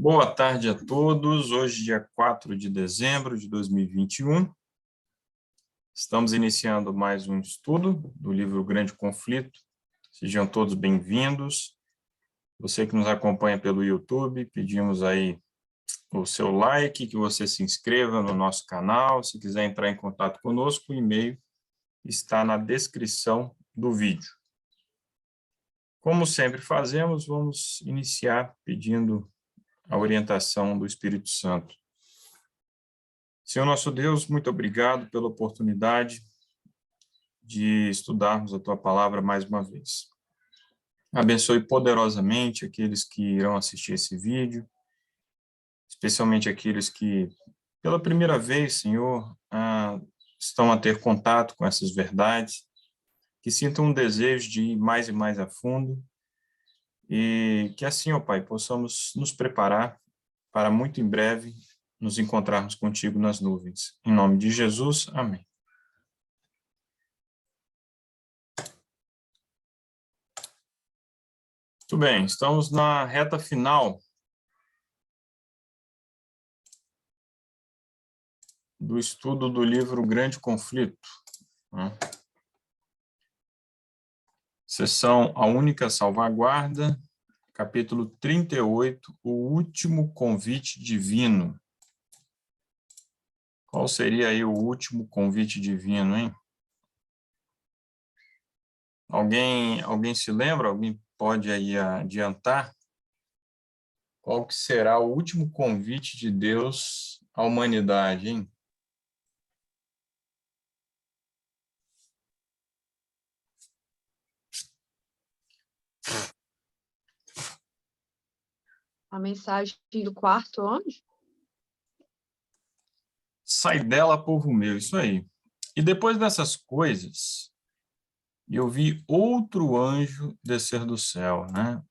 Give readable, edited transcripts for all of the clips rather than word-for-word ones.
Boa tarde a todos. Hoje, dia 4 de dezembro de 2021. Estamos iniciando mais um estudo do livro Grande Conflito. Sejam todos bem-vindos. Você que nos acompanha pelo YouTube, pedimos aí o seu like, que você se inscreva no nosso canal. Se quiser entrar em contato conosco, o e-mail está na descrição do vídeo. Como sempre fazemos, vamos iniciar pedindo a orientação do Espírito Santo. Senhor nosso Deus, muito obrigado pela oportunidade de estudarmos a Tua Palavra mais uma vez. Abençoe poderosamente aqueles que irão assistir esse vídeo, especialmente aqueles que, pela primeira vez, Senhor, estão a ter contato com essas verdades, que sintam um desejo de ir mais e mais a fundo, e que assim, ó Pai, possamos nos preparar para muito em breve nos encontrarmos contigo nas nuvens. Em nome de Jesus, amém. Muito bem, estamos na reta final do estudo do livro Grande Conflito. Seção A Única Salvaguarda, capítulo 38, O Último Convite Divino. Qual seria aí o último convite divino, hein? Alguém se lembra? Alguém pode aí adiantar? Qual que será o último convite de Deus à humanidade, hein? A mensagem do quarto anjo? Sai dela, povo meu, isso aí. E depois dessas coisas, eu vi outro anjo descer do céu, né?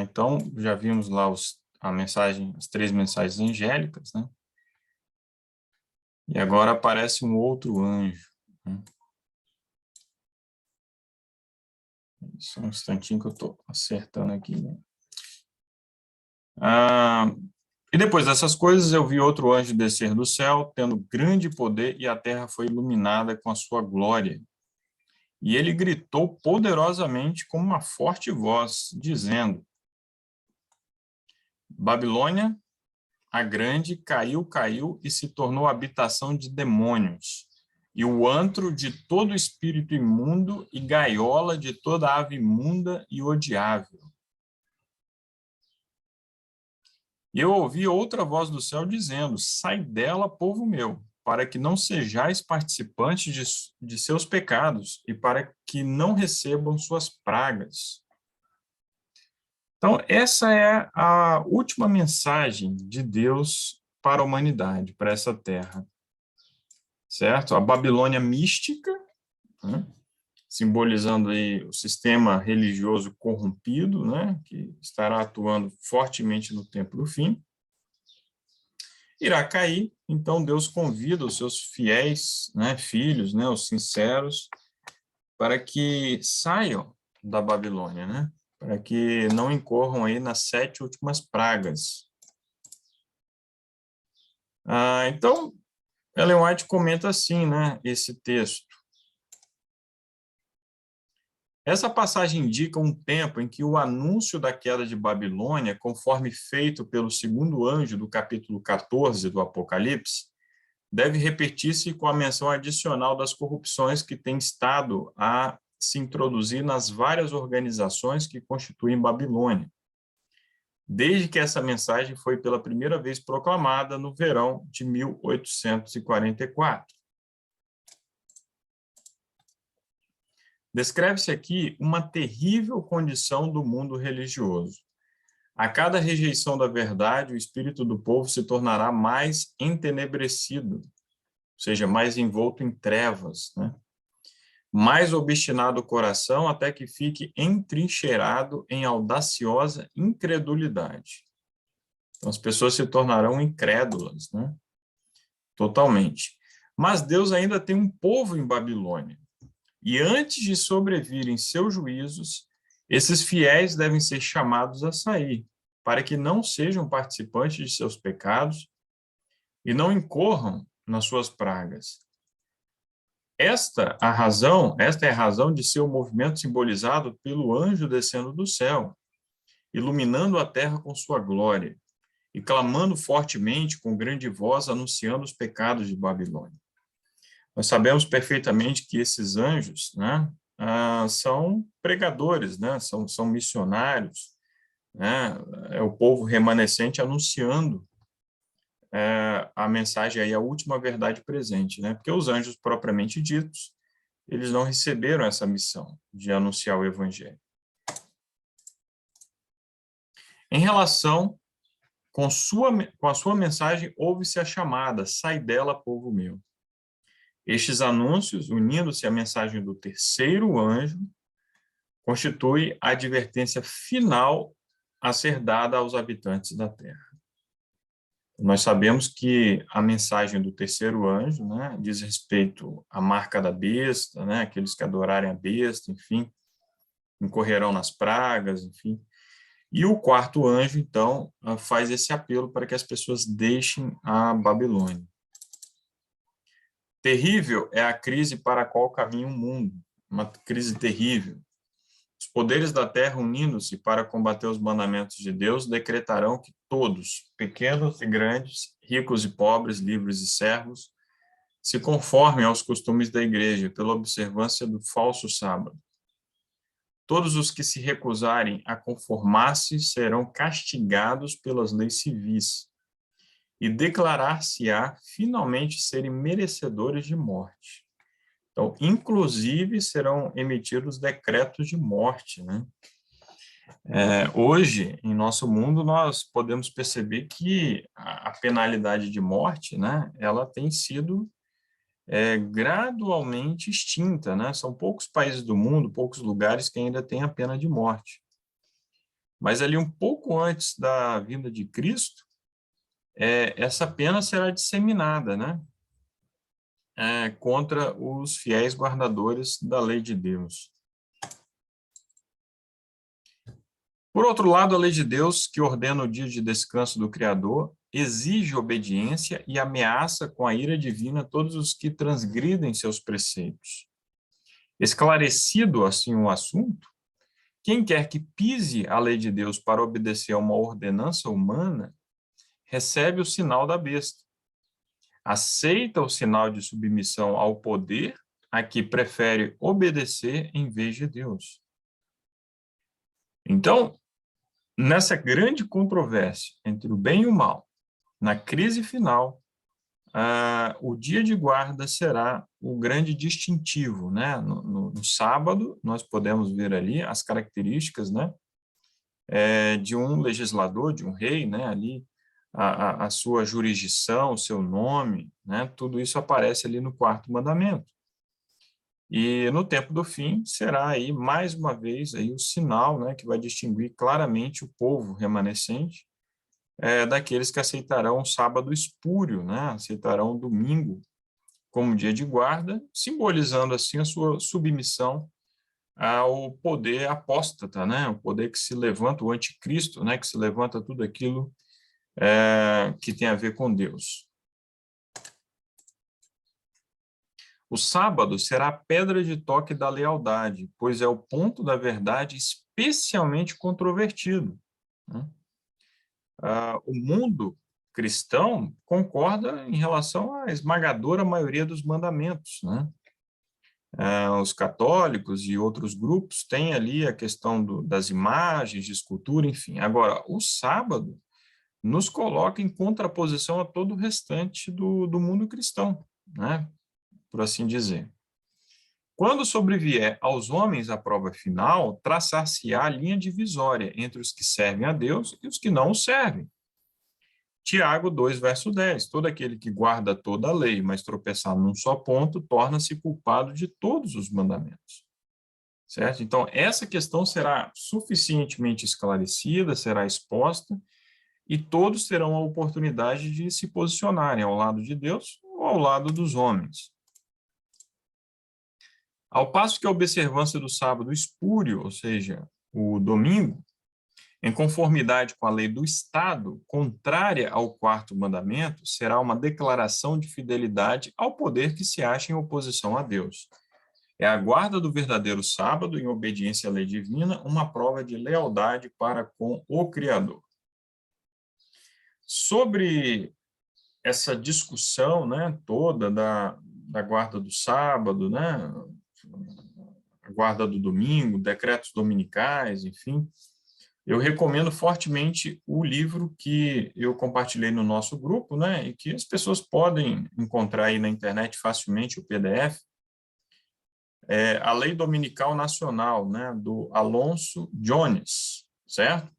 Então, já vimos lá as três mensagens angélicas, né? E agora aparece um outro anjo, né? Só um instantinho que eu estou acertando aqui, né? E depois dessas coisas, eu vi outro anjo descer do céu, tendo grande poder, e a terra foi iluminada com a sua glória. E ele gritou poderosamente com uma forte voz, dizendo: Babilônia, a grande, caiu e se tornou habitação de demônios, e o antro de todo espírito imundo e gaiola de toda ave imunda e odiável. E eu ouvi outra voz do céu dizendo: sai dela, povo meu, para que não sejais participantes de seus pecados e para que não recebam suas pragas. Então, essa é a última mensagem de Deus para a humanidade, para essa terra. Certo? A Babilônia mística, né? Simbolizando aí o sistema religioso corrompido, né? Que estará atuando fortemente no tempo do fim. Irá cair, então Deus convida os seus fiéis, né, filhos, né, os sinceros, para que saiam da Babilônia, né? Para que não incorram aí nas 7 últimas pragas. Então, Ellen White comenta assim, né, esse texto. Essa passagem indica um tempo em que o anúncio da queda de Babilônia, conforme feito pelo segundo anjo do capítulo 14 do Apocalipse, deve repetir-se com a menção adicional das corrupções que têm estado a se introduzir nas várias organizações que constituem Babilônia, desde que essa mensagem foi pela primeira vez proclamada no verão de 1844. Descreve-se aqui uma terrível condição do mundo religioso. A cada rejeição da verdade, o espírito do povo se tornará mais entenebrecido, ou seja, mais envolto em trevas, né? Mais obstinado o coração até que fique entrincheirado em audaciosa incredulidade. Então, as pessoas se tornarão incrédulas, né? Totalmente. Mas Deus ainda tem um povo em Babilônia. E antes de sobrevirem seus juízos, esses fiéis devem ser chamados a sair. para que não sejam participantes de seus pecados e não incorram nas suas pragas. Esta é a razão de seu movimento simbolizado pelo anjo descendo do céu, iluminando a terra com sua glória e clamando fortemente com grande voz, anunciando os pecados de Babilônia. Nós sabemos perfeitamente que esses anjos, né, são pregadores, né, são missionários, né, é o povo remanescente anunciando a mensagem aí, a última verdade presente, né, porque os anjos propriamente ditos, eles não receberam essa missão de anunciar o evangelho. Em relação com a sua mensagem, ouve-se a chamada, sai dela, povo meu. Estes anúncios, unindo-se à mensagem do terceiro anjo, constitui a advertência final a ser dada aos habitantes da terra. Nós sabemos que a mensagem do terceiro anjo, né, diz respeito à marca da besta, né, aqueles que adorarem a besta, enfim, incorrerão nas pragas, enfim. E o quarto anjo, então, faz esse apelo para que as pessoas deixem a Babilônia. Terrível é a crise para a qual caminha o mundo, uma crise terrível. Os poderes da terra, unindo-se para combater os mandamentos de Deus, decretarão que todos, pequenos e grandes, ricos e pobres, livres e servos, se conformem aos costumes da igreja pela observância do falso sábado. Todos os que se recusarem a conformar-se serão castigados pelas leis civis e declarar-se-á finalmente serem merecedores de morte. Então, inclusive, serão emitidos decretos de morte, né? Hoje, em nosso mundo, nós podemos perceber que a penalidade de morte, né, ela tem sido gradualmente extinta, né? São poucos países do mundo, poucos lugares que ainda têm a pena de morte. Mas ali um pouco antes da vinda de Cristo, essa pena será disseminada, né? Contra os fiéis guardadores da lei de Deus. Por outro lado, a lei de Deus, que ordena o dia de descanso do Criador, exige obediência e ameaça com a ira divina todos os que transgridem seus preceitos. Esclarecido assim o assunto, quem quer que pise a lei de Deus para obedecer a uma ordenança humana, recebe o sinal da besta. Aceita o sinal de submissão ao poder a que prefere obedecer em vez de Deus. Então, nessa grande controvérsia entre o bem e o mal, na crise final, o dia de guarda será o grande distintivo, né? No sábado, nós podemos ver ali as características, né, de um legislador, de um rei, né, ali, a sua jurisdição, o seu nome, né, tudo isso aparece ali no quarto mandamento. E no tempo do fim será aí mais uma vez aí o sinal, né, que vai distinguir claramente o povo remanescente daqueles que aceitarão o sábado espúrio, né, aceitarão o domingo como dia de guarda, simbolizando assim a sua submissão ao poder apóstata, né, o poder que se levanta, o anticristo, né, que se levanta tudo aquilo que tem a ver com Deus. O sábado será a pedra de toque da lealdade, pois é o ponto da verdade especialmente controvertido, né? O mundo cristão concorda em relação à esmagadora maioria dos mandamentos, né? Os católicos e outros grupos têm ali a questão das imagens, de escultura, enfim. Agora, o sábado nos coloca em contraposição a todo o restante do mundo cristão, né? Por assim dizer. Quando sobrevier aos homens a prova final, traçar-se-á a linha divisória entre os que servem a Deus e os que não o servem. Tiago 2, verso 10. Todo aquele que guarda toda a lei, mas tropeçar num só ponto, torna-se culpado de todos os mandamentos. Certo? Então, essa questão será suficientemente esclarecida, será exposta, e todos terão a oportunidade de se posicionarem ao lado de Deus ou ao lado dos homens. Ao passo que a observância do sábado espúrio, ou seja, o domingo, Em conformidade com a lei do Estado, contrária ao quarto mandamento, será uma declaração de fidelidade ao poder que se acha em oposição a Deus. É a guarda do verdadeiro sábado, em obediência à lei divina, uma prova de lealdade para com o Criador. Sobre essa discussão, né, toda da guarda do sábado, né, a guarda do domingo, decretos dominicais, enfim, eu recomendo fortemente o livro que eu compartilhei no nosso grupo, né, e que as pessoas podem encontrar aí na internet facilmente, o PDF, A Lei Dominical Nacional, né, do Alonso Jones, certo?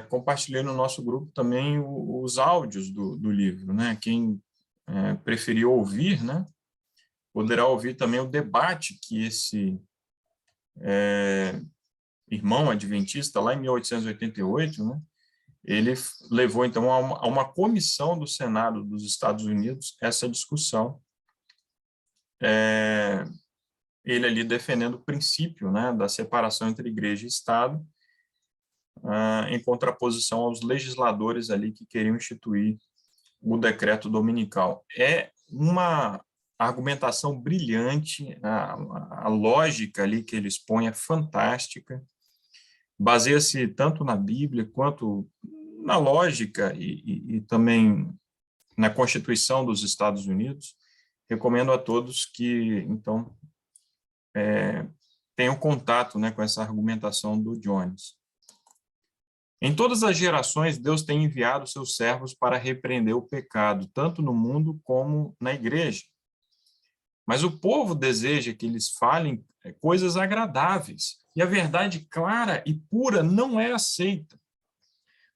Compartilhei no nosso grupo também os áudios do livro, né? Quem preferir ouvir, né, poderá ouvir também o debate que esse irmão adventista, lá em 1888, né, ele levou, então, a uma comissão do Senado dos Estados Unidos essa discussão, ele ali defendendo o princípio, né, da separação entre igreja e Estado, em contraposição aos legisladores ali que queriam instituir o decreto dominical. É uma argumentação brilhante, a lógica ali que ele expõe é fantástica, baseia-se tanto na Bíblia quanto na lógica e também na Constituição dos Estados Unidos. Recomendo a todos que, então, tenham contato, né, com essa argumentação do Jones. Em todas as gerações, Deus tem enviado seus servos para repreender o pecado, tanto no mundo como na igreja. Mas o povo deseja que eles falem coisas agradáveis, e a verdade clara e pura não é aceita.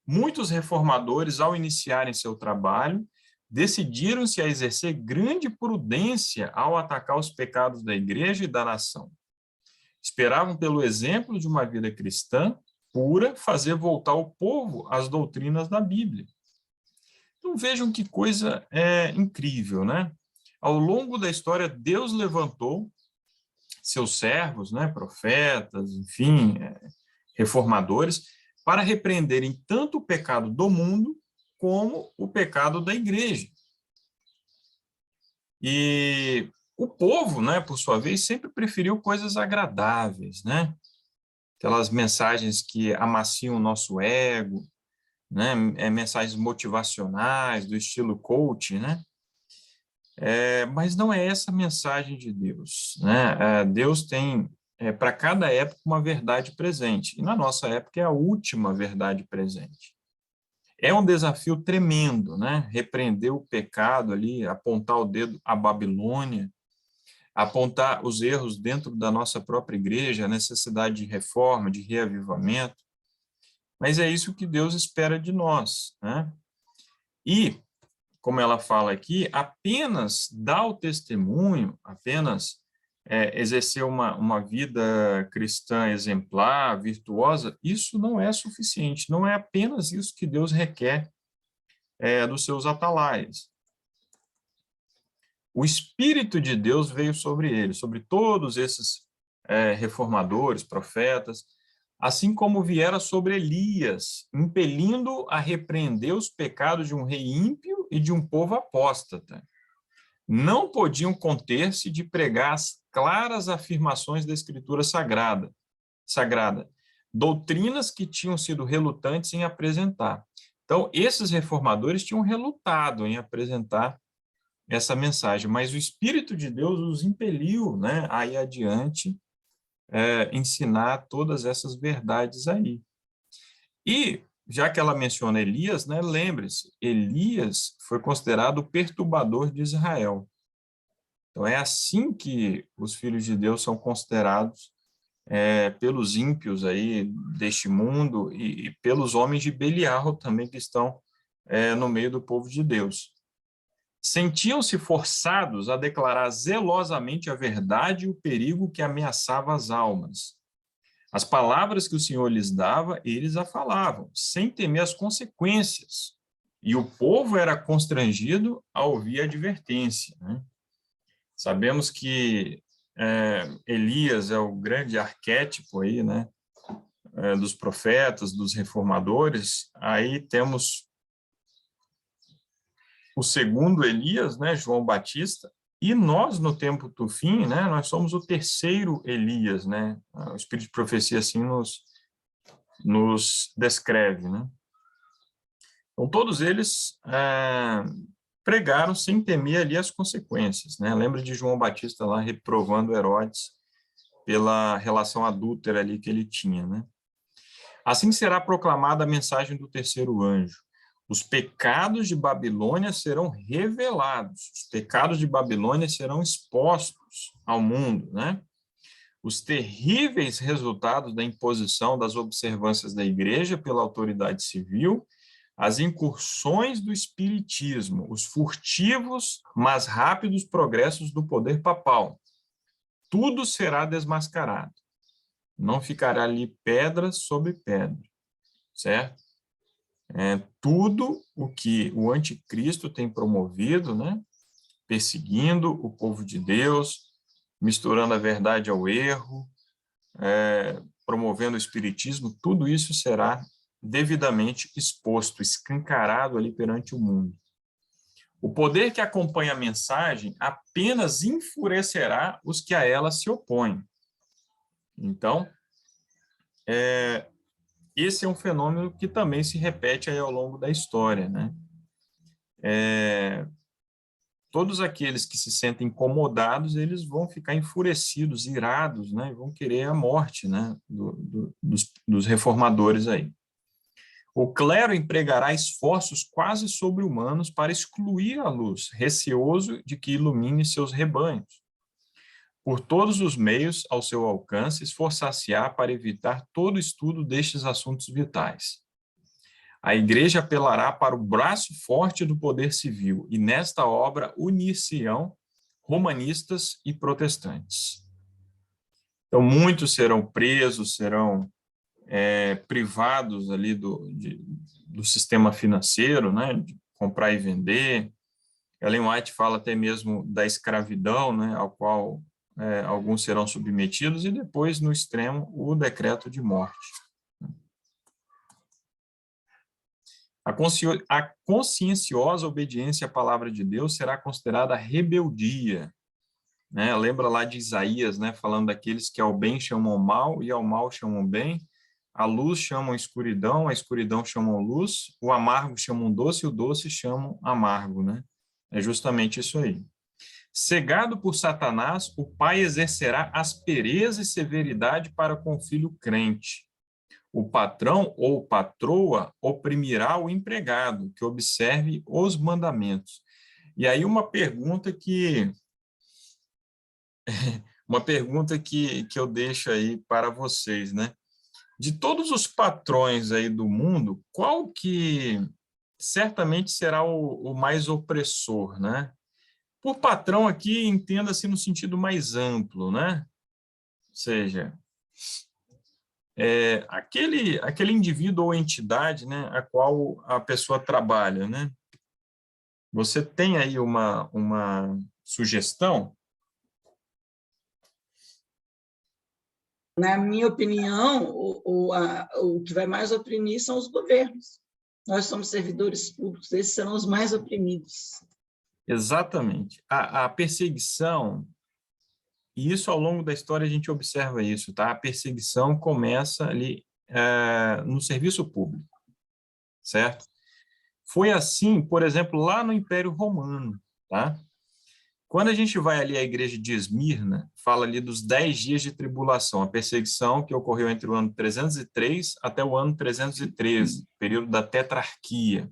Muitos reformadores, ao iniciarem seu trabalho, decidiram-se a exercer grande prudência ao atacar os pecados da igreja e da nação. Esperavam, pelo exemplo de uma vida cristã pura, fazer voltar o povo às doutrinas da Bíblia. Então vejam que coisa incrível, né? Ao longo da história, Deus levantou seus servos, né, profetas, enfim, reformadores, para repreenderem tanto o pecado do mundo como o pecado da igreja. E o povo, né, por sua vez, sempre preferiu coisas agradáveis, né? Aquelas mensagens que amaciam o nosso ego, né? Mensagens motivacionais, do estilo coaching, né? Mas não é essa a mensagem de Deus, né? Deus tem, para cada época, uma verdade presente, e na nossa época é a última verdade presente. É um desafio tremendo, né? Repreender o pecado ali, apontar o dedo à Babilônia, apontar os erros dentro da nossa própria igreja, a necessidade de reforma, de reavivamento, mas é isso que Deus espera de nós, né? E, como ela fala aqui, apenas dar o testemunho, apenas exercer uma vida cristã exemplar, virtuosa, isso não é suficiente, não é apenas isso que Deus requer dos seus atalaias. O Espírito de Deus veio sobre ele, sobre todos esses reformadores, profetas, assim como viera sobre Elias, impelindo a repreender os pecados de um rei ímpio e de um povo apóstata. Não podiam conter-se de pregar as claras afirmações da Escritura sagrada, doutrinas que tinham sido relutantes em apresentar. Então, esses reformadores tinham relutado em apresentar essa mensagem, mas o Espírito de Deus os impeliu, né, a ir adiante, ensinar todas essas verdades aí. E, já que ela menciona Elias, né, lembre-se, Elias foi considerado o perturbador de Israel. Então, é assim que os filhos de Deus são considerados pelos ímpios aí deste mundo e pelos homens de Belial também que estão no meio do povo de Deus. Sentiam-se forçados a declarar zelosamente a verdade e o perigo que ameaçava as almas. As palavras que o Senhor lhes dava, eles a falavam, sem temer as consequências. E o povo era constrangido a ouvir a advertência, né? Sabemos que Elias é o grande arquétipo aí, né, dos profetas, dos reformadores, aí temos o segundo Elias, né, João Batista, e nós, no tempo do fim, né, nós somos o terceiro Elias, né? O Espírito de Profecia assim nos descreve, né? Então, todos eles pregaram sem temer ali as consequências, né? Lembra de João Batista lá reprovando Herodes pela relação adúltera ali que ele tinha, né? Assim será proclamada a mensagem do terceiro anjo. Os pecados de Babilônia serão revelados, os pecados de Babilônia serão expostos ao mundo, né? Os terríveis resultados da imposição das observâncias da igreja pela autoridade civil, as incursões do espiritismo, os furtivos, mas rápidos progressos do poder papal. Tudo será desmascarado. Não ficará ali pedra sobre pedra, certo? Tudo o que o anticristo tem promovido, né? Perseguindo o povo de Deus, misturando a verdade ao erro, promovendo o espiritismo, tudo isso será devidamente exposto, escancarado ali perante o mundo. O poder que acompanha a mensagem apenas enfurecerá os que a ela se opõem. Então, esse é um fenômeno que também se repete aí ao longo da história, né? Todos aqueles que se sentem incomodados, eles vão ficar enfurecidos, irados, né? Vão querer a morte, né? dos reformadores aí. O clero empregará esforços quase sobre-humanos para excluir a luz, receoso de que ilumine seus rebanhos. Por todos os meios ao seu alcance, esforçar-se-á para evitar todo estudo destes assuntos vitais. A Igreja apelará para o braço forte do poder civil, e nesta obra unir-se-ão romanistas e protestantes. Então, muitos serão presos, serão privados ali do sistema financeiro, né, de comprar e vender. Ellen White fala até mesmo da escravidão, né, ao qual alguns serão submetidos, e depois, no extremo, o decreto de morte. A conscienciosa obediência à palavra de Deus será considerada rebeldia, né? Lembra lá de Isaías, né, falando daqueles que ao bem chamam mal e ao mal chamam bem, a luz chamam escuridão, a escuridão chamam luz, o amargo chamam doce e o doce chamam amargo, né? É justamente isso aí. Cegado por Satanás, o pai exercerá aspereza e severidade para com o filho crente. O patrão ou patroa oprimirá o empregado, que observe os mandamentos. E aí uma pergunta que eu deixo aí para vocês, né? De todos os patrões aí do mundo, qual que certamente será o mais opressor, né? Por patrão aqui, entenda-se no sentido mais amplo, né? Ou seja, aquele indivíduo ou entidade, né, a qual a pessoa trabalha, né? Você tem aí uma sugestão? Na minha opinião, o que vai mais oprimir são os governos. Nós somos servidores públicos, esses serão os mais oprimidos. Exatamente. A perseguição, e isso ao longo da história a gente observa isso, tá? A perseguição começa ali no serviço público, certo? Foi assim, por exemplo, lá no Império Romano, tá? Quando a gente vai ali à igreja de Esmirna, fala ali dos 10 dias de tribulação, a perseguição que ocorreu entre o ano 303 até o ano 313, período da tetrarquia.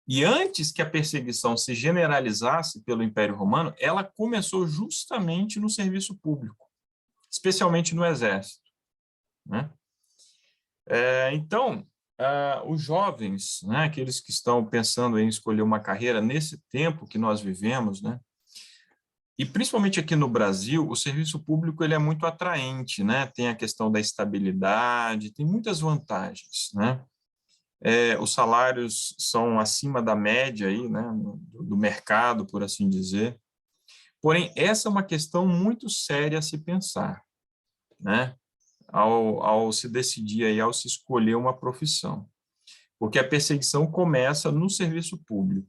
E antes que a perseguição se generalizasse pelo Império Romano, ela começou justamente no serviço público, especialmente no exército, né? Então, os jovens, né, aqueles que estão pensando em escolher uma carreira nesse tempo que nós vivemos, né, e principalmente aqui no Brasil, o serviço público ele é muito atraente, né? Tem a questão da estabilidade, tem muitas vantagens, né? Os salários são acima da média aí, né, do mercado, por assim dizer. Porém, essa é uma questão muito séria a se pensar, né? ao se decidir, aí, ao se escolher uma profissão. Porque a perseguição começa no serviço público,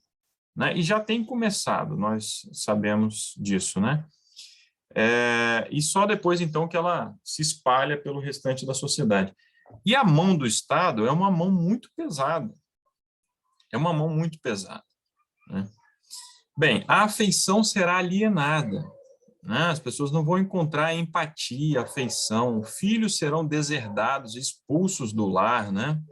né? E já tem começado, nós sabemos disso, né? E só depois, então, que ela se espalha pelo restante da sociedade. E a mão do Estado é uma mão muito pesada. É uma mão muito pesada, né? Bem, a afeição será alienada, né? As pessoas não vão encontrar empatia, afeição, filhos serão deserdados, expulsos do lar, né?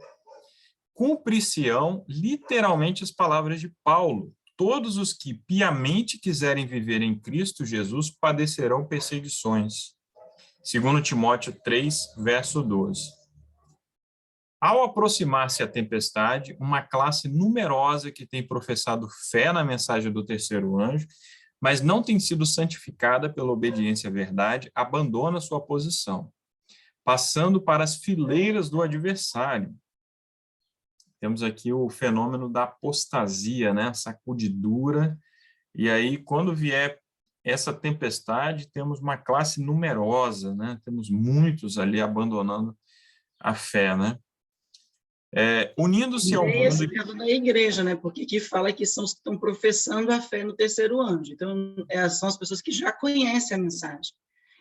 Cumprir-se-ão literalmente as palavras de Paulo: todos os que piamente quiserem viver em Cristo Jesus padecerão perseguições. 2 Timóteo 3, verso 12. Ao aproximar-se a tempestade, uma classe numerosa que tem professado fé na mensagem do terceiro anjo, mas não tem sido santificada pela obediência à verdade, abandona sua posição, passando para as fileiras do adversário. Temos aqui o fenômeno da apostasia, né? Sacudidura. E aí, quando vier essa tempestade, temos uma classe numerosa, né? Temos muitos ali abandonando a fé, né? Unindo-se ao mundo... Esse caso da igreja, né? Porque aqui fala que são os que estão professando a fé no terceiro anjo. Então, são as pessoas que já conhecem a mensagem.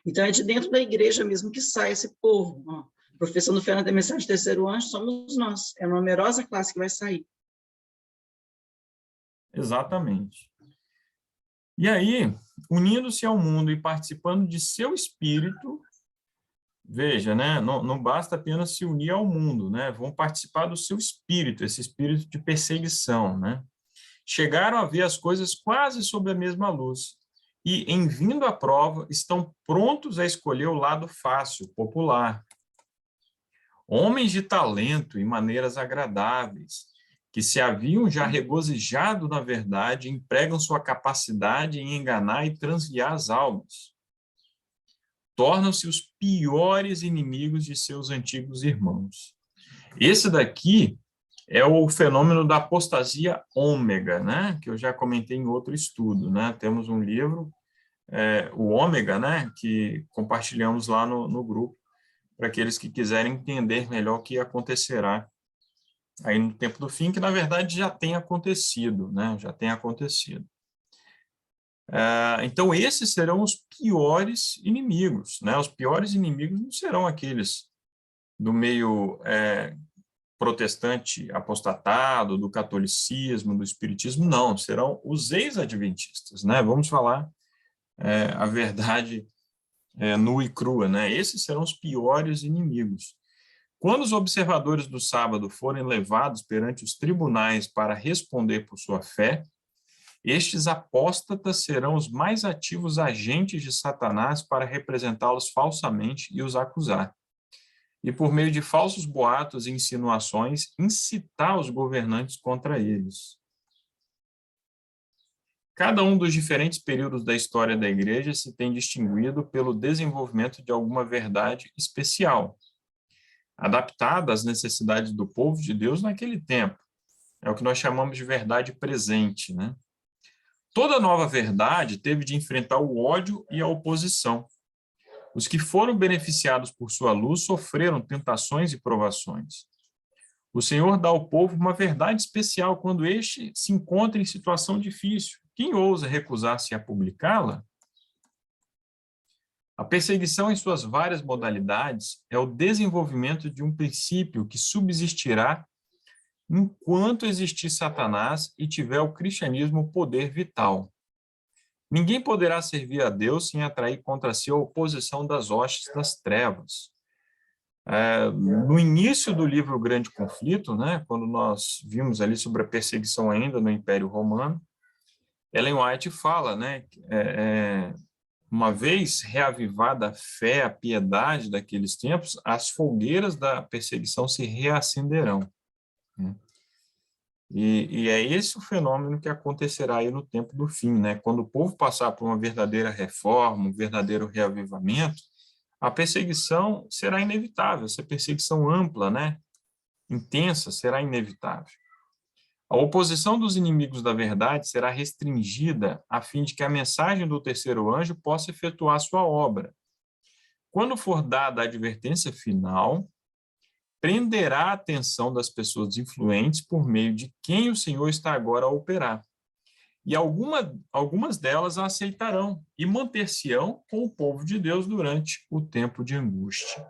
Então, é de dentro da igreja mesmo que sai esse povo. Ó, professando fé na mensagem do terceiro anjo somos nós. É uma numerosa classe que vai sair. Exatamente. E aí, unindo-se ao mundo e participando de seu espírito... Veja, né? Não basta apenas se unir ao mundo, né? Vão participar do seu espírito, esse espírito de perseguição, né? Chegaram a ver as coisas quase sob a mesma luz e, em vindo à prova, estão prontos a escolher o lado fácil, popular. Homens de talento e maneiras agradáveis, que se haviam já regozijado na verdade, empregam sua capacidade em enganar e transviar as almas. Tornam-se os piores inimigos de seus antigos irmãos. Esse daqui é o fenômeno da apostasia ômega, né? Que eu já comentei em outro estudo, né? Temos um livro, o Ômega, né? Que compartilhamos lá no grupo, para aqueles que quiserem entender melhor o que acontecerá aí no tempo do fim, que na verdade já tem acontecido, né? Já tem acontecido. Então, esses serão os piores inimigos, né? Os piores inimigos não serão aqueles do meio protestante apostatado, do catolicismo, do espiritismo, não, serão os ex-adventistas, né? Vamos falar a verdade nua e crua, né? Esses serão os piores inimigos. Quando os observadores do sábado forem levados perante os tribunais para responder por sua fé, estes apóstatas serão os mais ativos agentes de Satanás para representá-los falsamente e os acusar. E, por meio de falsos boatos e insinuações, incitar os governantes contra eles. Cada um dos diferentes períodos da história da Igreja se tem distinguido pelo desenvolvimento de alguma verdade especial, adaptada às necessidades do povo de Deus naquele tempo. É o que nós chamamos de verdade presente, né? Toda nova verdade teve de enfrentar o ódio e a oposição. Os que foram beneficiados por sua luz sofreram tentações e provações. O Senhor dá ao povo uma verdade especial quando este se encontra em situação difícil. Quem ousa recusar-se a publicá-la? A perseguição em suas várias modalidades é o desenvolvimento de um princípio que subsistirá enquanto existir Satanás e tiver o cristianismo poder vital. Ninguém poderá servir a Deus sem atrair contra si a oposição das hostes das trevas. No início do livro O Grande Conflito, né, quando nós vimos ali sobre a perseguição ainda no Império Romano, Ellen White fala, né, uma vez reavivada a fé, a piedade daqueles tempos, as fogueiras da perseguição se reacenderão. E é esse o fenômeno que acontecerá aí no tempo do fim, né? Quando o povo passar por uma verdadeira reforma, um verdadeiro reavivamento, a perseguição será inevitável, essa perseguição ampla, né? Intensa, será inevitável. A oposição dos inimigos da verdade será restringida a fim de que a mensagem do terceiro anjo possa efetuar sua obra. quando for dada a advertência final, prenderá a atenção das pessoas influentes por meio de quem o Senhor está agora a operar. E algumas delas a aceitarão e manter-se-ão com o povo de Deus durante o tempo de angústia.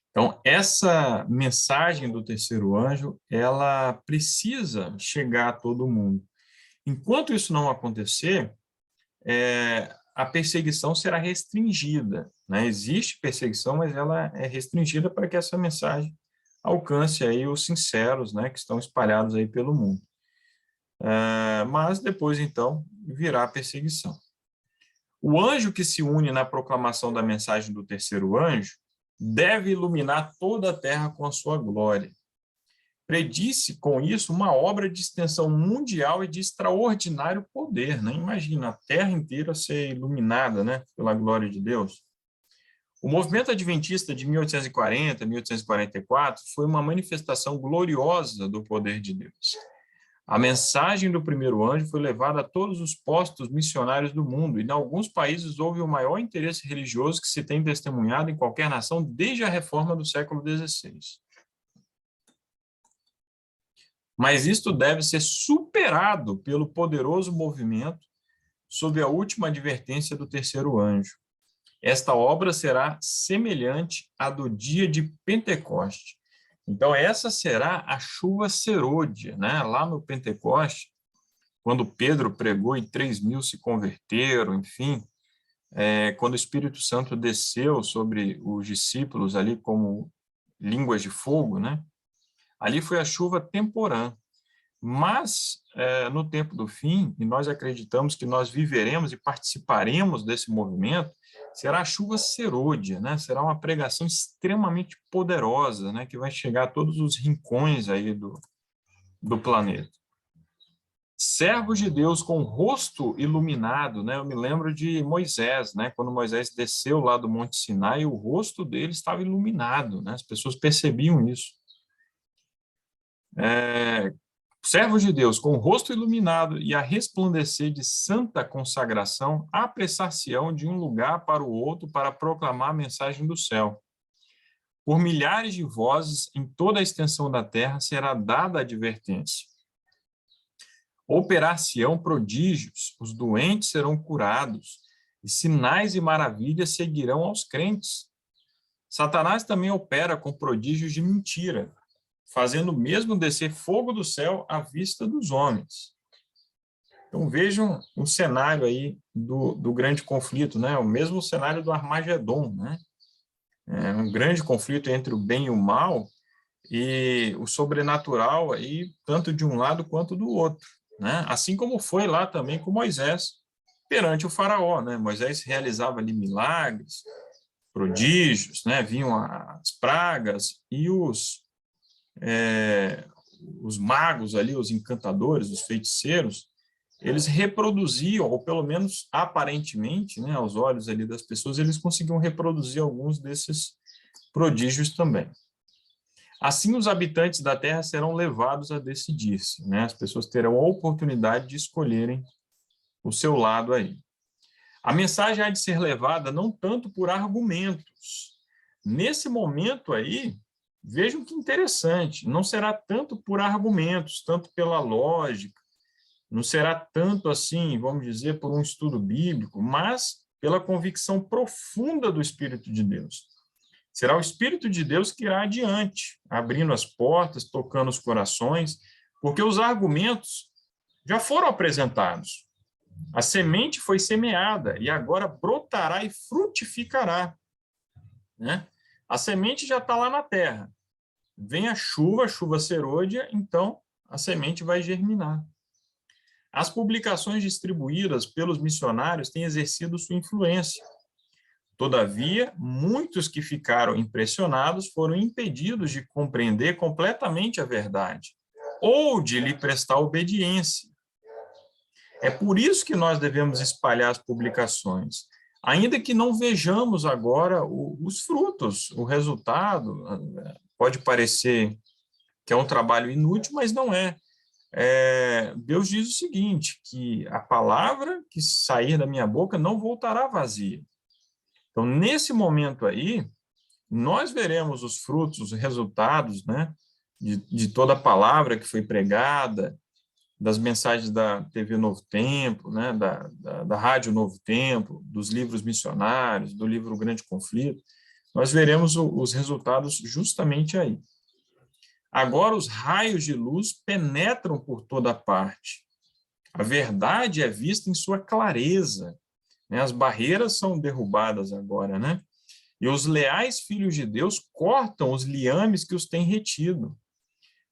Então, essa mensagem do terceiro anjo, ela precisa chegar a todo mundo. Enquanto isso não acontecer, a perseguição será restringida, né? Existe perseguição, mas ela é restringida para que essa mensagem alcance aí os sinceros, né, que estão espalhados aí pelo mundo. Mas depois, então, virá a perseguição. O anjo que se une na proclamação da mensagem do terceiro anjo deve iluminar toda a terra com a sua glória. Predisse com isso uma obra de extensão mundial e de extraordinário poder, né? Imagina a terra inteira ser iluminada, né, pela glória de Deus. O movimento adventista de 1840, 1844 foi uma manifestação gloriosa do poder de Deus. A mensagem do primeiro anjo foi levada a todos os postos missionários do mundo, e em alguns países houve o maior interesse religioso que se tem testemunhado em qualquer nação desde a reforma do século XVI. Mas isto deve ser superado pelo poderoso movimento sob a última advertência do terceiro anjo. Esta obra será semelhante à do dia de Pentecoste. Então, essa será a chuva serôdia, né? Lá no Pentecoste, quando Pedro pregou e 3.000 se converteram, enfim, quando o Espírito Santo desceu sobre os discípulos ali como línguas de fogo, né? Ali foi a chuva temporã. Mas, no tempo do fim, e nós acreditamos que nós viveremos e participaremos desse movimento, será a chuva serôdia, né? Será uma pregação extremamente poderosa, né? Que vai chegar a todos os rincões aí do planeta. Servos de Deus com o rosto iluminado, né? Eu me lembro de Moisés, né? Quando Moisés desceu lá do Monte Sinai, o rosto dele estava iluminado, né? As pessoas percebiam isso. Servos de Deus, com o rosto iluminado e a resplandecer de santa consagração, apressar-se-ão de um lugar para o outro para proclamar a mensagem do céu. Por milhares de vozes, em toda a extensão da terra, será dada a advertência. Operar-se-ão prodígios, os doentes serão curados, e sinais e maravilhas seguirão aos crentes. Satanás também opera com prodígios de mentira, fazendo mesmo descer fogo do céu à vista dos homens. Então, vejam o cenário aí do grande conflito, né? O mesmo cenário do Armagedon, né? Um grande conflito entre o bem e o mal, e o sobrenatural aí, tanto de um lado quanto do outro, né? Assim como foi lá também com Moisés, perante o faraó, né? Moisés realizava ali milagres, prodígios, né? Vinham as pragas, e os magos ali, os encantadores, os feiticeiros, eles reproduziam, ou pelo menos aparentemente, né, aos olhos ali das pessoas, eles conseguiam reproduzir alguns desses prodígios também. Assim, os habitantes da terra serão levados a decidir-se, né? As pessoas terão a oportunidade de escolherem o seu lado aí. A mensagem há de ser levada não tanto por argumentos. Nesse momento aí, vejam que interessante, não será tanto por argumentos, tanto pela lógica, não será tanto assim, vamos dizer, por um estudo bíblico, mas pela convicção profunda do Espírito de Deus. Será o Espírito de Deus que irá adiante, abrindo as portas, tocando os corações, porque os argumentos já foram apresentados. A semente foi semeada e agora brotará e frutificará, né? A semente já está lá na terra. Vem a chuva serôdia, então a semente vai germinar. As publicações distribuídas pelos missionários têm exercido sua influência. Todavia, muitos que ficaram impressionados foram impedidos de compreender completamente a verdade, ou de lhe prestar obediência. É por isso que nós devemos espalhar as publicações, ainda que não vejamos agora os frutos, o resultado. Pode parecer que é um trabalho inútil, mas não é. Deus diz o seguinte, que a palavra que sair da minha boca não voltará vazia. Então, nesse momento aí, nós veremos os frutos, os resultados, né, de toda a palavra que foi pregada, das mensagens da TV Novo Tempo, né, da Rádio Novo Tempo, dos livros missionários, do livro Grande Conflito. Nós veremos os resultados justamente aí. Agora, os raios de luz penetram por toda parte. A verdade é vista em sua clareza, né? As barreiras são derrubadas agora, né? E os leais filhos de Deus cortam os liames que os têm retido.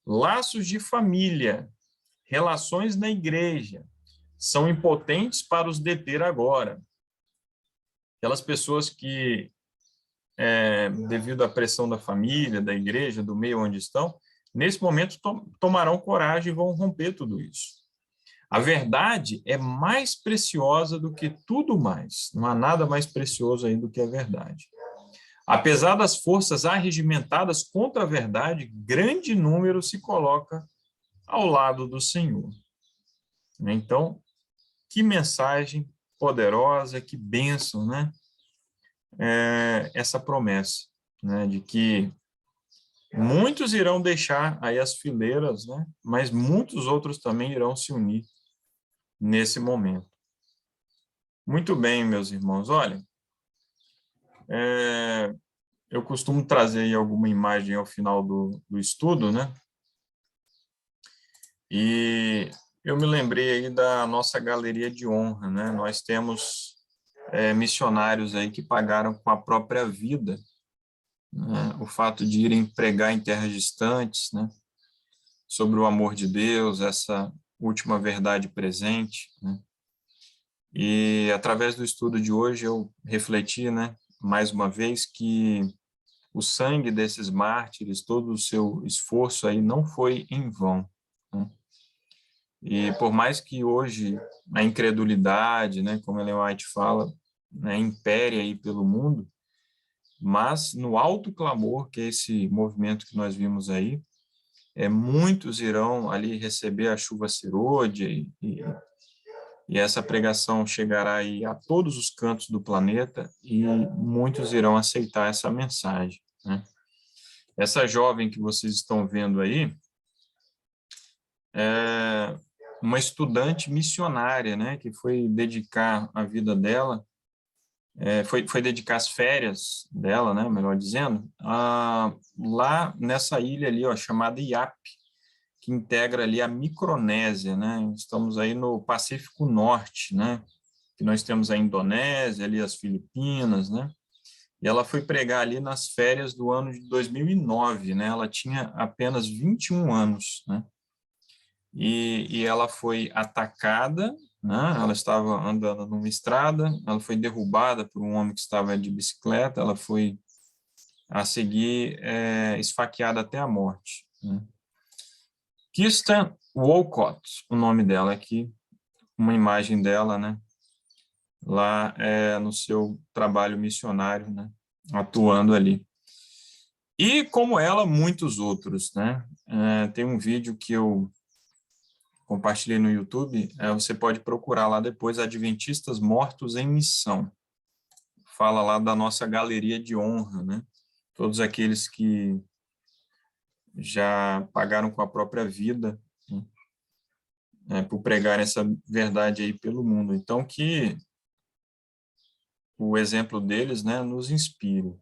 Laços de família, relações na igreja, são impotentes para os deter agora. Aquelas pessoas que, devido à pressão da família, da igreja, do meio onde estão, nesse momento tomarão coragem e vão romper tudo isso. A verdade é mais preciosa do que tudo mais. Não há nada mais precioso aí do que a verdade. Apesar das forças arregimentadas contra a verdade, grande número se coloca ao lado do Senhor. Então, que mensagem poderosa, que bênção, né? Essa promessa, né, de que muitos irão deixar aí as fileiras, né, mas muitos outros também irão se unir nesse momento. Muito bem, meus irmãos. Olha, eu costumo trazer aí alguma imagem ao final do estudo, né? E eu me lembrei aí da nossa galeria de honra, né? Nós temos missionários aí que pagaram com a própria vida, né, o fato de irem pregar em terras distantes, né, sobre o amor de Deus, essa última verdade presente, né? E através do estudo de hoje eu refleti, né, mais uma vez que o sangue desses mártires, todo o seu esforço aí não foi em vão, né? E por mais que hoje a incredulidade, né, como Ellen White fala, né, impere aí pelo mundo, mas no alto clamor, que é esse movimento que nós vimos aí, muitos irão ali receber a chuva serôdia e essa pregação chegará aí a todos os cantos do planeta e muitos irão aceitar essa mensagem, né? Essa jovem que vocês estão vendo aí é uma estudante missionária, né, que foi dedicar a vida dela, foi dedicar as férias dela, né, melhor dizendo, lá nessa ilha ali, ó, chamada Iap, que integra ali a Micronésia, né? Estamos aí no Pacífico Norte, né? Que nós temos a Indonésia, ali as Filipinas, né? E ela foi pregar ali nas férias do ano de 2009, né? Ela tinha apenas 21 anos, né? E ela foi atacada, né? Ela estava andando numa estrada, ela foi derrubada por um homem que estava de bicicleta, ela foi a seguir esfaqueada até a morte, né? Kirsten Walcott, o nome dela aqui, uma imagem dela, né? Lá no seu trabalho missionário, né? Atuando ali. E como ela, muitos outros, né? Tem um vídeo que eu compartilhei no YouTube, você pode procurar lá depois, Adventistas Mortos em Missão. Fala lá da nossa galeria de honra, né? Todos aqueles que já pagaram com a própria vida, né, por pregar essa verdade aí pelo mundo. Então, que o exemplo deles, né, nos inspire.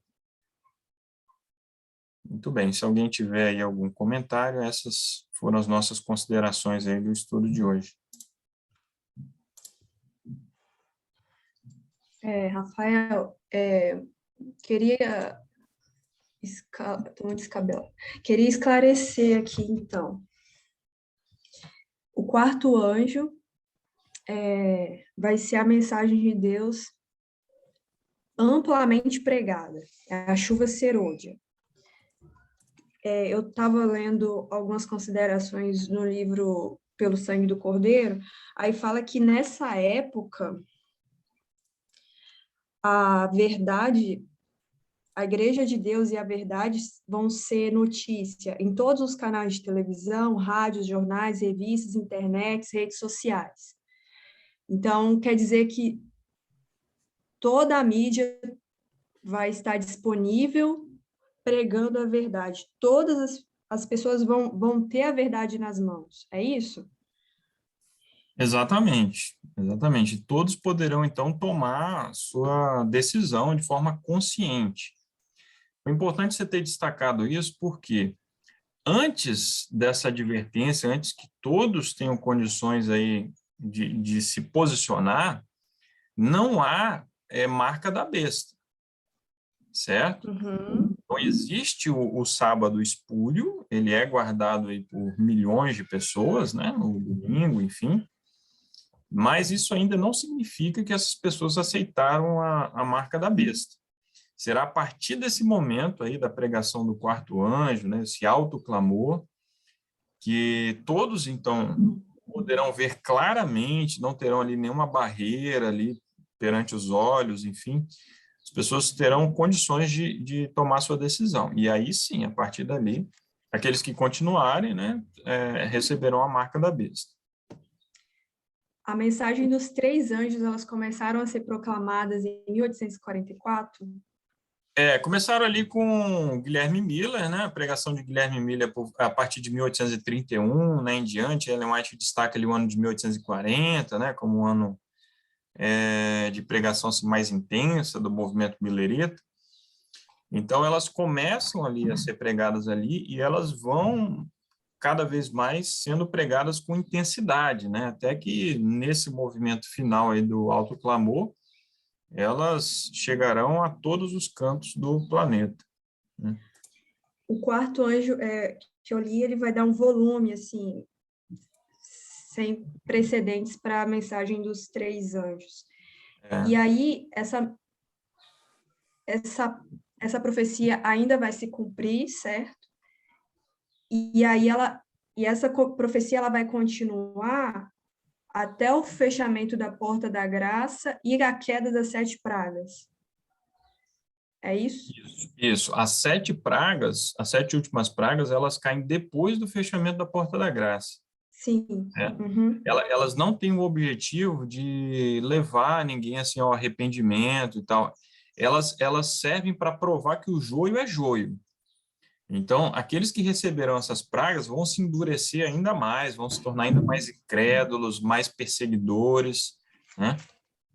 Muito bem, se alguém tiver aí algum comentário, essas foram as nossas considerações aí do estudo de hoje. Rafael, queria tô muito descabelada. Queria esclarecer aqui, então. O quarto anjo vai ser a mensagem de Deus amplamente pregada, a chuva serôdia. Eu estava lendo algumas considerações no livro Pelo Sangue do Cordeiro, aí fala que nessa época a verdade, a Igreja de Deus e a verdade vão ser notícia em todos os canais de televisão, rádios, jornais, revistas, internet, redes sociais. Então, quer dizer que toda a mídia vai estar disponível pregando a verdade. Todas as pessoas vão ter a verdade nas mãos. É isso? Exatamente, exatamente. Todos poderão, então, tomar sua decisão de forma consciente. É importante você ter destacado isso porque antes dessa advertência, antes que todos tenham condições aí de se posicionar, não há marca da besta, certo? Uhum. Então, existe o sábado espúrio, ele é guardado aí por milhões de pessoas, né, no domingo, enfim, mas isso ainda não significa que essas pessoas aceitaram a marca da besta. Será a partir desse momento aí da pregação do quarto anjo, né, esse alto clamor, que todos, então, poderão ver claramente, não terão ali nenhuma barreira ali perante os olhos, enfim, as pessoas terão condições de tomar sua decisão. E aí sim, a partir dali, aqueles que continuarem, né, receberão a marca da besta. A mensagem dos 3 anjos, elas começaram a ser proclamadas em 1844? Começaram ali com Guilherme Miller, né, a pregação de Guilherme Miller a partir de 1831, né, em diante. Ellen White destaca ali o ano de 1840, né, como um ano de pregação assim, mais intensa do movimento millerita. Então, elas começam ali a ser pregadas ali e elas vão cada vez mais sendo pregadas com intensidade, né? Até que nesse movimento final aí do alto clamor, elas chegarão a todos os cantos do planeta, né? O quarto anjo que eu li, ele vai dar um volume, assim, sem precedentes para a mensagem dos 3 anjos. E aí, essa profecia ainda vai se cumprir, certo? E aí essa profecia ela vai continuar até o fechamento da porta da graça e a queda das 7 pragas. É isso? Isso. As 7 pragas, as 7 últimas pragas, elas caem depois do fechamento da porta da graça. Sim. Né? Uhum. Elas não têm o objetivo de levar ninguém assim ao arrependimento e tal. Elas servem para provar que o joio é joio. Então, aqueles que receberão essas pragas vão se endurecer ainda mais, vão se tornar ainda mais incrédulos, mais perseguidores, né?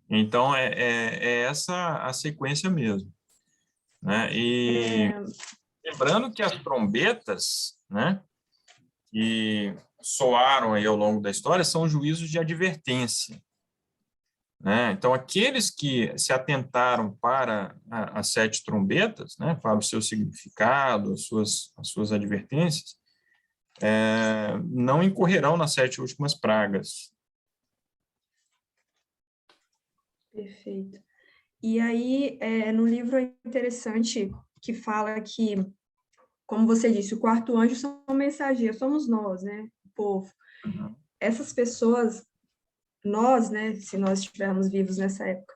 Então, é essa a sequência mesmo, né? E lembrando que as trombetas, né, que soaram aí ao longo da história são juízos de advertência, né? Então, aqueles que se atentaram para as 7 trombetas, né, para o seu significado, as suas advertências, não incorrerão nas 7 últimas pragas. Perfeito. E aí, no livro é interessante que fala que, como você disse, o quarto anjo são mensageiros, somos nós, né, o povo. Uhum. Essas pessoas, nós, né, se nós estivermos vivos nessa época,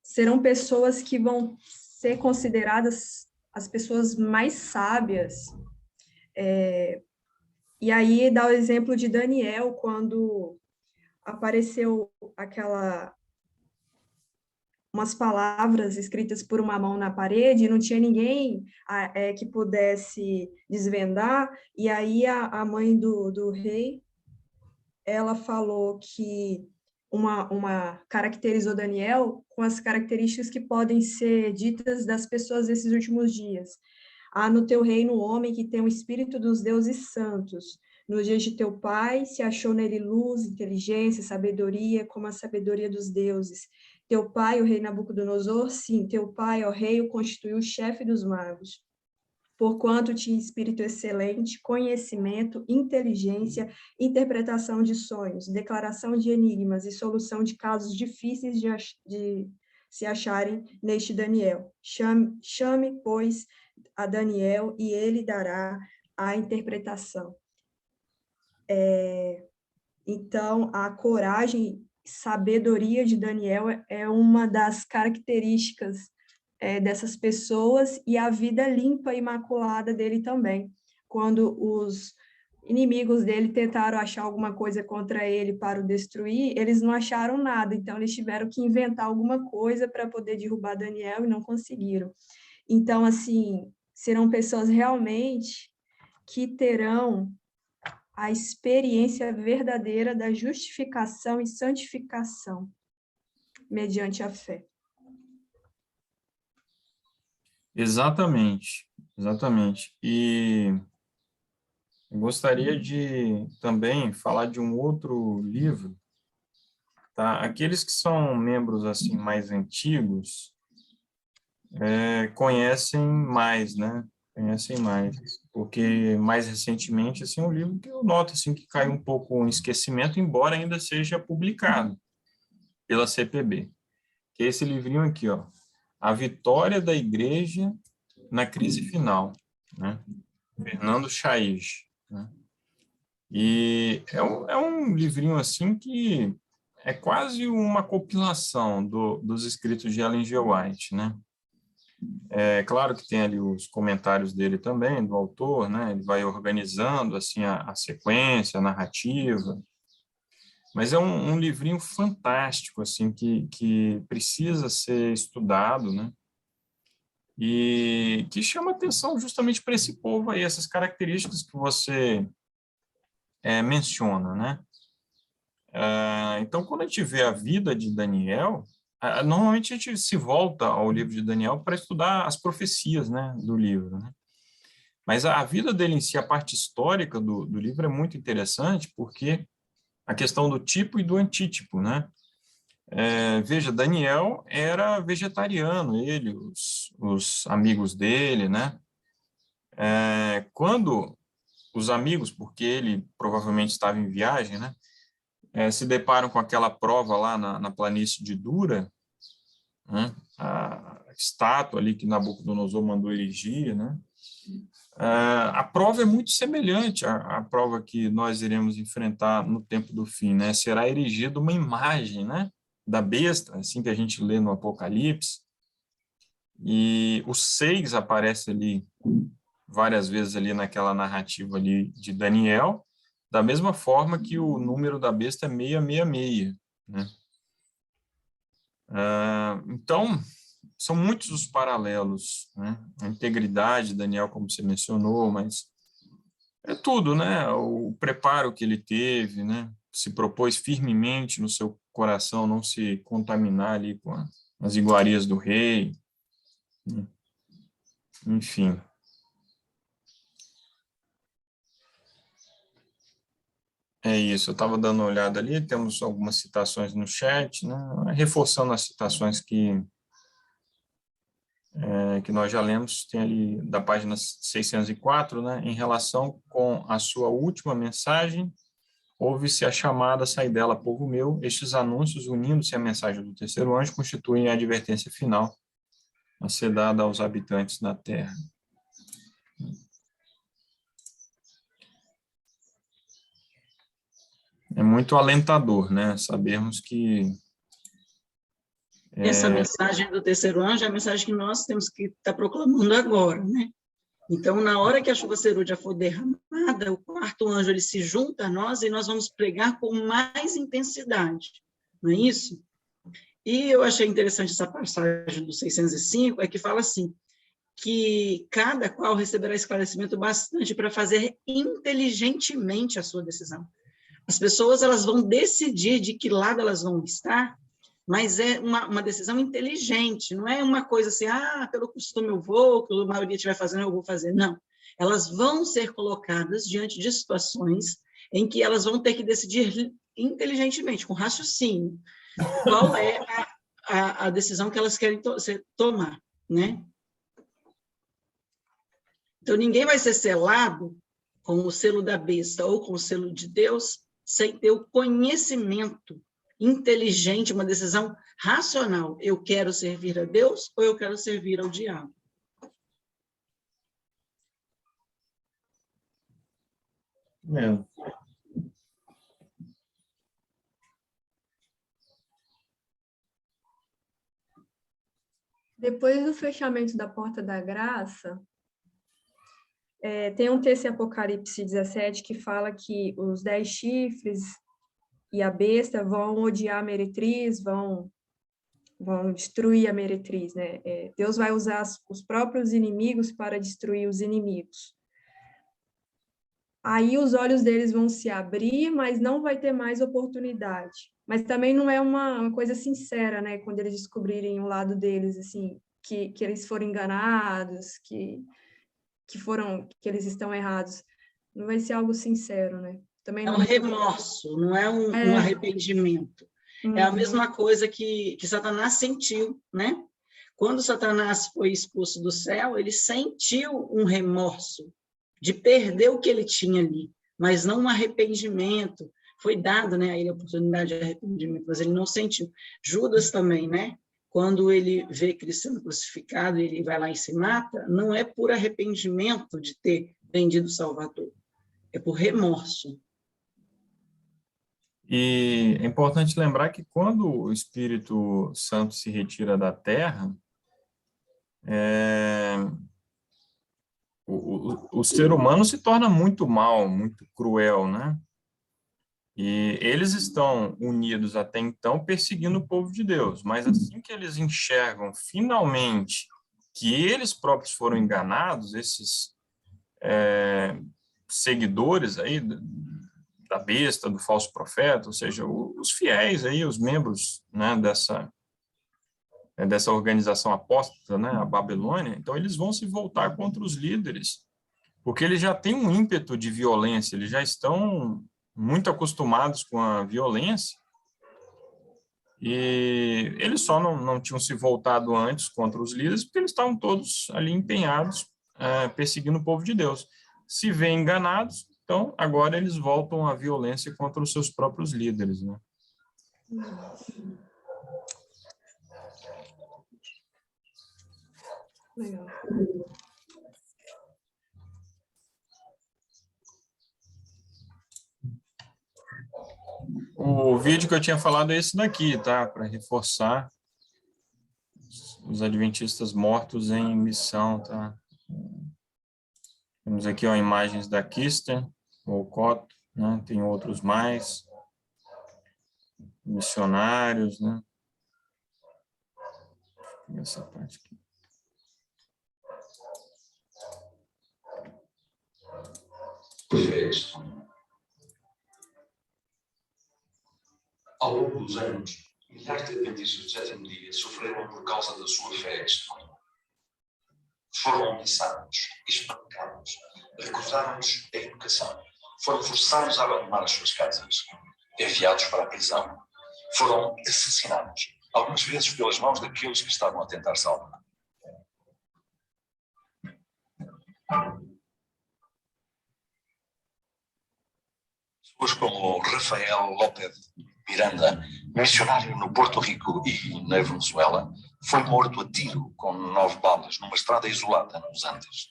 serão pessoas que vão ser consideradas as pessoas mais sábias. E aí dá o exemplo de Daniel, quando apareceu umas palavras escritas por uma mão na parede, e não tinha ninguém que pudesse desvendar, e aí a mãe do rei, ela falou que caracterizou Daniel com as características que podem ser ditas das pessoas desses últimos dias. Há no teu reino um homem que tem o espírito dos deuses santos. Nos dias de teu pai se achou nele luz, inteligência, sabedoria, como a sabedoria dos deuses. Teu pai, o rei Nabucodonosor, sim, teu pai, ó rei, o constituiu o chefe dos magos. Porquanto tinha espírito excelente, conhecimento, inteligência, interpretação de sonhos, declaração de enigmas e solução de casos difíceis de se acharem neste Daniel. Chame, pois, a Daniel, e ele dará a interpretação. Então, a coragem, sabedoria de Daniel é uma das características dessas pessoas, e a vida limpa e imaculada dele também. Quando inimigos dele tentaram achar alguma coisa contra ele para o destruir, eles não acharam nada, então eles tiveram que inventar alguma coisa para poder derrubar Daniel e não conseguiram. Então, assim, serão pessoas realmente que terão a experiência verdadeira da justificação e santificação mediante a fé. Exatamente, exatamente. E eu gostaria de também falar de um outro livro, tá? Aqueles que são membros assim mais antigos conhecem mais, né? Conhecem mais, porque mais recentemente assim um livro que eu noto assim que caiu um pouco em esquecimento, embora ainda seja publicado pela CPB, que é esse livrinho aqui, ó, A Vitória da Igreja na Crise Final, né? Fernando Chaij, né? E é um livrinho assim que é quase uma compilação dos escritos de Ellen G. White, né? É claro que tem ali os comentários dele também, do autor, né? Ele vai organizando assim a sequência, a narrativa, mas é um livrinho fantástico assim que precisa ser estudado, né? E que chama atenção justamente para esse povo aí, essas características que você menciona, né? Então, quando a gente vê a vida de Daniel, normalmente a gente se volta ao livro de Daniel para estudar as profecias, né, do livro, né? Mas a vida dele em si, a parte histórica do livro é muito interessante, porque a questão do tipo e do antítipo, né? Veja, Daniel era vegetariano, ele, os amigos dele, né? Quando os amigos, porque ele provavelmente estava em viagem, né? Se deparam com aquela prova lá na planície de Dura, né? A estátua ali que Nabucodonosor mandou erigir, né? A prova é muito semelhante à prova que nós iremos enfrentar no tempo do fim, né? Será erigida uma imagem, né? Da besta, assim que a gente lê no Apocalipse, e o 6 aparece ali várias vezes ali naquela narrativa ali de Daniel, da mesma forma que o número da besta é 666, né? Então, são muitos os paralelos, né? A integridade, Daniel, como você mencionou, mas é tudo, né? O preparo que ele teve, né? Se propôs firmemente no seu coração não se contaminar ali com as iguarias do rei, né? Enfim. É isso, eu estava dando uma olhada ali, temos algumas citações no chat, né? Reforçando as citações que nós já lemos, tem ali da página 604, né? Em relação com a sua última mensagem, ouve-se a chamada, sai dela, povo meu. Estes anúncios, unindo-se à mensagem do terceiro anjo, constituem a advertência final a ser dada aos habitantes da terra. É muito alentador, né? Sabermos que Essa mensagem do terceiro anjo é a mensagem que nós temos que estar proclamando agora, né? Então, na hora que a chuva cerúlea for derramada, o quarto anjo ele se junta a nós e nós vamos pregar com mais intensidade, não é isso? E eu achei interessante essa passagem do 605, é que fala assim, que cada qual receberá esclarecimento bastante para fazer inteligentemente a sua decisão. As pessoas elas vão decidir de que lado elas vão estar, mas é uma decisão inteligente, não é uma coisa assim, pelo costume eu vou, pela maioria estiver fazendo, eu vou fazer. Não. Elas vão ser colocadas diante de situações em que elas vão ter que decidir inteligentemente, com raciocínio, qual é a decisão que elas querem tomar, né? Então, ninguém vai ser selado com o selo da besta ou com o selo de Deus sem ter o conhecimento inteligente, uma decisão racional. Eu quero servir a Deus ou eu quero servir ao diabo? É. Depois do fechamento da Porta da Graça, Tem um texto em Apocalipse 17 que fala que os 10 chifres e a besta vão odiar a meretriz, vão destruir a meretriz, né? Deus vai usar os próprios inimigos para destruir os inimigos. Aí os olhos deles vão se abrir, mas não vai ter mais oportunidade. Mas também não é uma coisa sincera, né? Quando eles descobrirem o lado deles, assim, que eles foram enganados, que eles estão errados. Não vai ser algo sincero, né? Também É um não. remorso, não é um arrependimento. É a mesma coisa que Satanás sentiu, né? Quando Satanás foi expulso do céu, ele sentiu um remorso de perder o que ele tinha ali, mas não um arrependimento. Foi dado, né, a ele a oportunidade de arrependimento, mas ele não sentiu. Judas também, né? Quando ele vê Cristo sendo crucificado, ele vai lá e se mata, não é por arrependimento de ter vendido o Salvador, é por remorso. E é importante lembrar que quando o Espírito Santo se retira da terra, o ser humano se torna muito mal, muito cruel, né? E eles estão unidos até então perseguindo o povo de Deus, mas assim que eles enxergam finalmente que eles próprios foram enganados, esses seguidores aí da besta, do falso profeta, ou seja, os fiéis aí, os membros, né, dessa organização apóstata, né, a Babilônia, então eles vão se voltar contra os líderes, porque eles já têm um ímpeto de violência, eles já estão muito acostumados com a violência, e eles só não tinham se voltado antes contra os líderes, porque eles estavam todos ali empenhados, perseguindo o povo de Deus. Se veem enganados, então agora eles voltam à violência contra os seus próprios líderes, né? Legal. O vídeo que eu tinha falado é esse daqui, tá? Para reforçar os adventistas mortos em missão, tá? Temos aqui, ó, imagens da Kister, Wolcott, né? Tem outros mais, missionários, né? Deixa eu pegar essa parte aqui. Perfeito. Ao longo dos anos, milhares de adventistas do sétimo dia sofreram por causa da sua fé cristã. Foram ameaçados, espancados, recusaram-lhes a educação, foram forçados a abandonar as suas casas, enviados para a prisão, foram assassinados, algumas vezes pelas mãos daqueles que estavam a tentar salvar. Pessoas como Rafael López Miranda, missionário no Porto Rico e na Venezuela, foi morto a tiro com 9 balas numa estrada isolada nos Andes.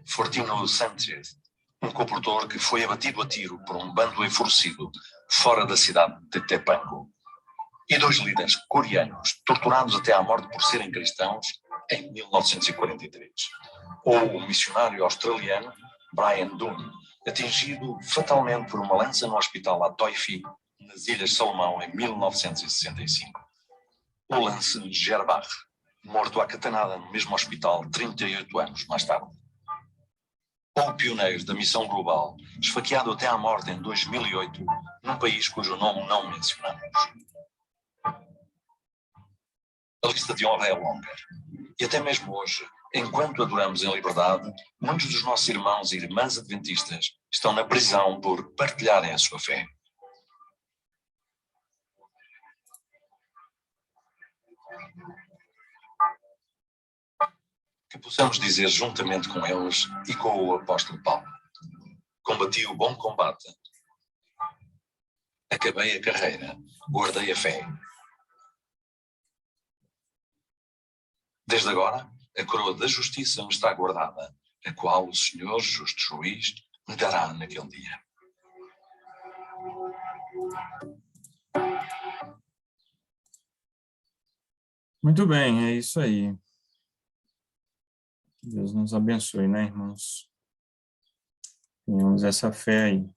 Fortino Sánchez, um comportor que foi abatido a tiro por um bando enfurecido fora da cidade de Tepango. E 2 líderes coreanos, torturados até à morte por serem cristãos em 1943. Ou o missionário australiano Brian Dunn, atingido fatalmente por uma lança no hospital a Toifi, nas Ilhas Salomão, em 1965. O Lance Gerbach, morto à catanada no mesmo hospital 38 anos mais tarde. Ou o pioneiro da Missão Global, esfaqueado até à morte em 2008, num país cujo nome não mencionamos. A lista de honra é longa. E até mesmo hoje, enquanto adoramos em liberdade, muitos dos nossos irmãos e irmãs adventistas estão na prisão por partilharem a sua fé. Que possamos dizer juntamente com eles e com o apóstolo Paulo: combati o bom combate, acabei a carreira, guardei a fé. Desde agora, a coroa da justiça me está guardada, a qual o Senhor, justo juiz, me dará naquele dia. Muito bem, é isso aí. Deus nos abençoe, né, irmãos? Tenhamos essa fé aí.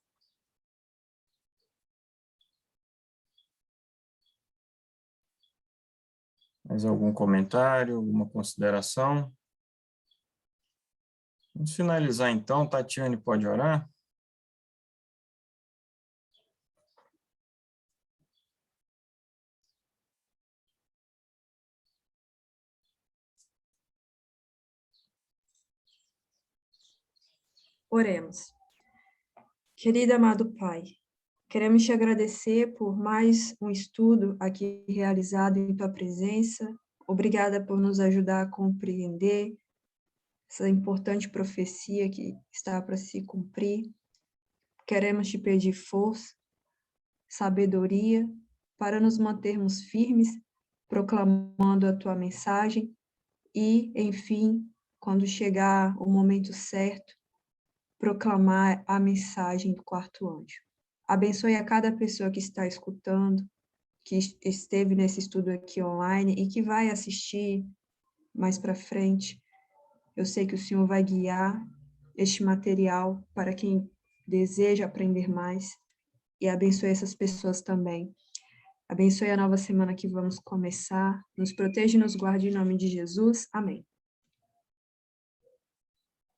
Mais algum comentário, alguma consideração? Vamos finalizar então. Tatiane, pode orar? Oremos. Querido amado Pai, queremos te agradecer por mais um estudo aqui realizado em tua presença. Obrigada por nos ajudar a compreender essa importante profecia que está para se cumprir. Queremos te pedir força, sabedoria, para nos mantermos firmes, proclamando a tua mensagem e, enfim, quando chegar o momento certo, proclamar a mensagem do quarto anjo. Abençoe a cada pessoa que está escutando, que esteve nesse estudo aqui online e que vai assistir mais para frente. Eu sei que o Senhor vai guiar este material para quem deseja aprender mais e abençoe essas pessoas também. Abençoe a nova semana que vamos começar. Nos proteja e nos guarde em nome de Jesus. Amém.